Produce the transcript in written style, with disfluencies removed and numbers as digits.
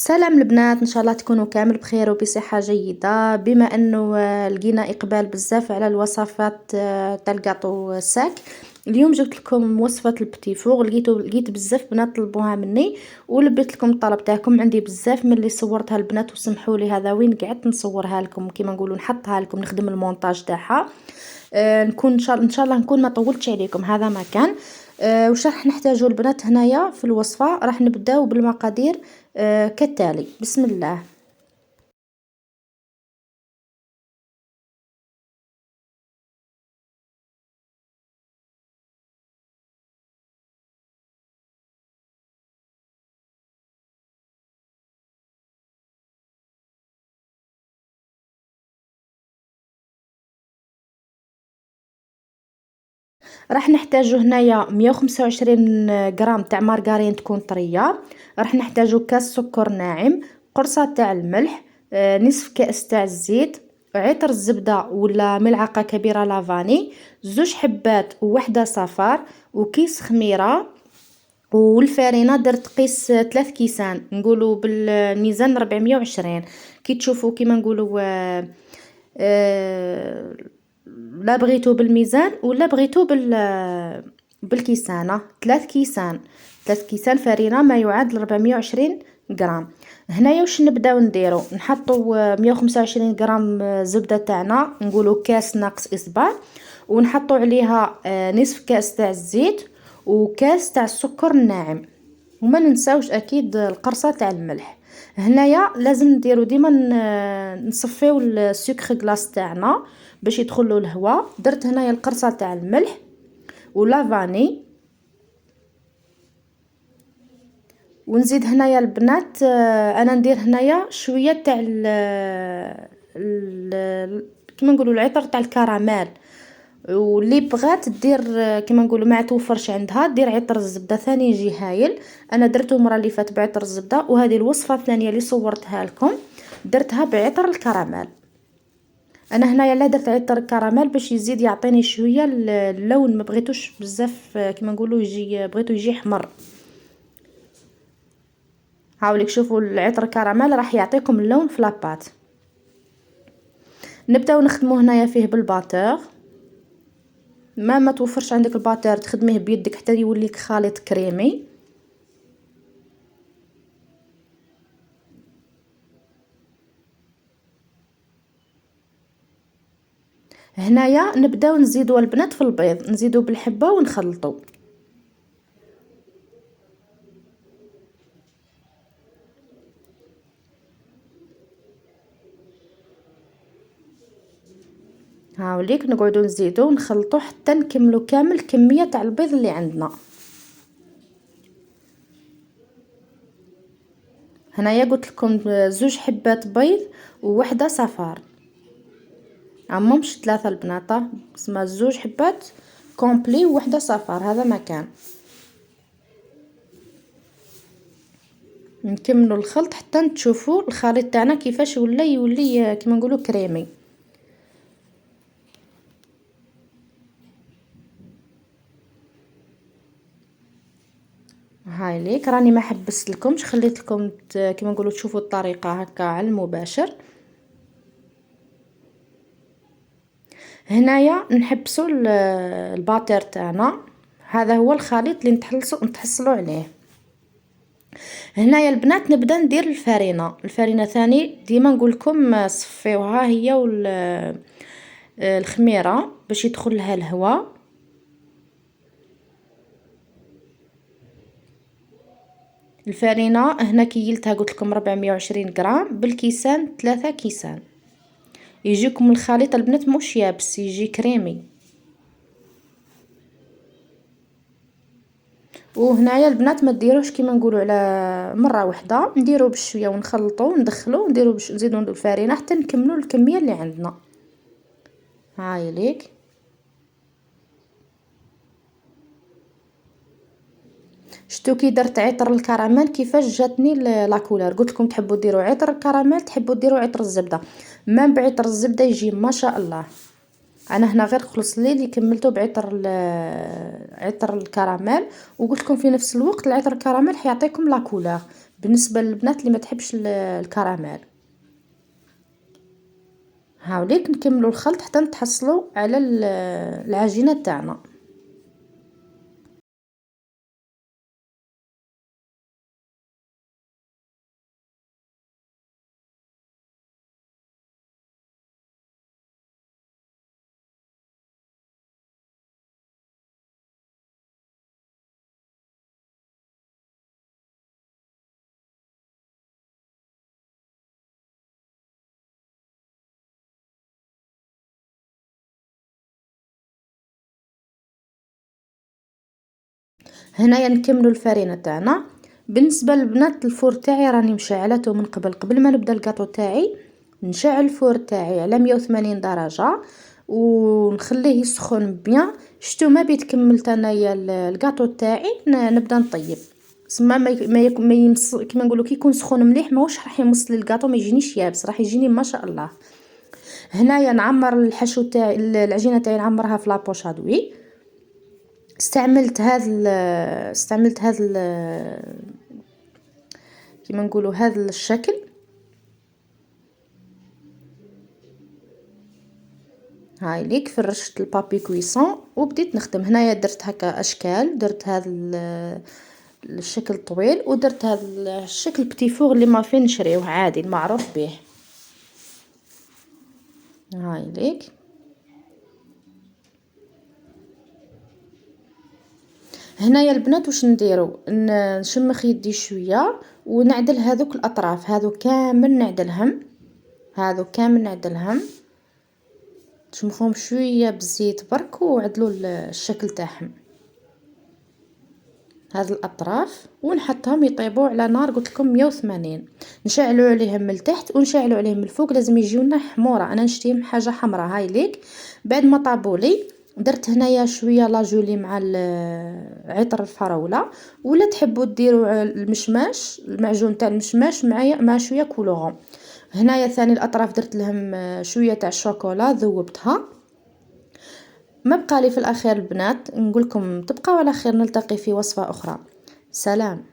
سلام البنات، ان شاء الله تكونوا كامل بخير وبصحه جيده. بما انه لقينا اقبال بزاف على الوصفات تاع الكاطو ساك. اليوم جبت لكم وصفه البتي فور. لقيت بزاف بنات طلبوها مني ولبيت لكم الطلب تاعكم. عندي بزاف من اللي صورتها البنات وسمحوا لي، هذا وين قعدت نصورها لكم كيما نقولوا، نحطها لكم، نخدم المونتاج تاعها. نكون ان شاء الله نكون ما طولتش عليكم. هذا ما كان. وش راح نحتاجوا البنات هنايا في الوصفه؟ راح نبداو بالمقادير كالتالي. بسم الله. راح نحتاجو هنايا 125 غرام تاع مارغرين تكون طريه. راح نحتاجو كاس سكر ناعم، قرصه تاع الملح، نصف كاس تاع الزيت، عطر الزبده ولا ملعقه كبيره لافاني، زوج حبات ووحده صفار، وكيس خميره. والفارينه درت قيس 3 كيسان، نقولوا بالميزان 420. كي تشوفوا كيما نقولوا آه، لا بغيتو بالميزان ولا بغيتو بالكيسانه. 3 كيسان فرينه ما يعادل 420 غرام. هنايا واش نبداو نديرو؟ نحطو 125 غرام زبده تاعنا، نقولوا كاس ناقص اصبع، ونحطو عليها نصف كاس تاع الزيت وكاس تاع السكر الناعم، وما ننساوش اكيد القرصه تاع الملح. هنايا لازم نديرو ديما نصفيو السكر غلاس تاعنا باش يدخل له الهواء. درت هنايا القرصه تاع الملح ولافاني، ونزيد هنايا البنات انا ندير هنايا شويه تاع كيما نقولوا العطر تاع الكراميل. واللي بغات دير كيما نقولوا ما توفرش عندها دير عطر الزبده ثاني يجي هايل. انا درته المره اللي فات بعطر الزبده، وهذه الوصفه الثانيه اللي صورتها لكم درتها بعطر الكراميل. انا هنايا لا درت عطر الكراميل باش يزيد يعطيني شويه اللون، ما بغيتوش بزاف كيما نقولوا يجي، بغيتو يجي حمر. هاوليك شوفوا العطر الكراميل راح يعطيكم اللون في لاباط. نبداو نخدمو هنايا فيه بالباتور. ما توفرش عندك الباتور تخدميه بيدك حتى يولي لك خليط كريمي. هنايا نبداو نزيدو البنات في البيض، نزيدو بالحبه ونخلطو. هاوليك نقعدو نزيدو ونخلطو حتى نكملو كامل الكميه تاع البيض اللي عندنا. هنايا قلت لكم زوج حبات بيض ووحده صفار، عمهمش 3 البنات، اسمها زوج حبات كومبلي ووحده صفار. هذا مكان. نكملوا الخلط حتى تشوفوا الخليط تاعنا كيفاش ولا يولي كيما نقولوا كريمي. هاي ليك راني ما حبست لكمش، خليت لكم كيما نقولوا تشوفوا الطريقه هكا على المباشر. هنايا نحبسوا الباتر تاعنا. هذا هو الخليط اللي نتحصلوا عليه. هنايا البنات نبدا ندير الفرينه ثاني. ديما نقول لكم صفيوها هي الخميره باش يدخل لها الهواء. الفرينه هنا كيلتها قلت لكم 420 غرام، بالكيسان 3 كيسان. يجيكم الخليط البنات مش يابس، يجي كريمي. وهنايا البنات ما ديروش كيما نقولوا على مره واحده، نديرو بشويه ونخلطو وندخلو نديرو باش نزيدو الفرينه حتى نكملوا الكميه اللي عندنا. هاي ليك. شتو كي درت عطر الكراميل كيفاش جاتني لا كولور؟ قلت لكم تحبوا ديروا عطر الكراميل، تحبوا ديروا عطر الزبده. ما بعطر الزبده يجي ما شاء الله. انا هنا غير خلص لي اللي كملته بعطر عطر الكراميل، وقلت لكم في نفس الوقت العطر الكراميل حيعطيكم لا كولور. بالنسبة للبنات اللي ما تحبش الكراميل. هاوليك نكملوا الخلط حتى نتحصلوا على العجينة تاعنا. هنايا نكملوا الفرينه تاعنا. بالنسبه للبنات الفور تاعي راني مشعلته من قبل ما نبدا الكاطو تاعي. نشعل الفور تاعي على 180 درجه ونخليه يسخن بيان. شتو ما بيت كملت انايا الكاطو تاعي نبدا نطيب. سما ما يمس كيما نقولوا كي يكون سخون مليح ماهوش راح يمص لي الكاطو، ما يجينيش يابس، راح يجيني ما شاء الله. هنايا نعمر الحشو تاعي، العجينه تاعي نعمرها في لابوش ادوي. استعملت هذا كيما نقولوا هذا الشكل. هاي ليك فرشت البابي كويسون وبديت نخدم. هنايا درت هكا اشكال، درت هذا الشكل طويل ودرت هذا الشكل بتي فور اللي ما فين نشريوه عادي المعروف به. هاي ليك هنايا البنات واش نديرو، نشمخ يدي شويه ونعدل هذوك الاطراف، هذو كامل نعدلهم تشمخهم شويه بالزيت برك وعدلوا الشكل تاعهم هذه الاطراف ونحطهم يطيبوا على نار قلت لكم 180. نشعلوا عليهم من التحت ونشعلوا عليهم من الفوق، لازم يجيونا حموره، انا نشتيهم حاجه حمراء. هاي ليك بعد ما طابوا لي درت هنايا شويه لاجولي مع عطر الفراوله، ولا تحبوا ديروا المشماش، المعجون تاع المشماش مع شويه كولورون. هنايا ثاني الاطراف درت لهم شويه تاع الشوكولا ذوبتها. ما بقى لي في الاخير البنات نقول لكم تبقاو على خير، نلتقي في وصفه اخرى. سلام.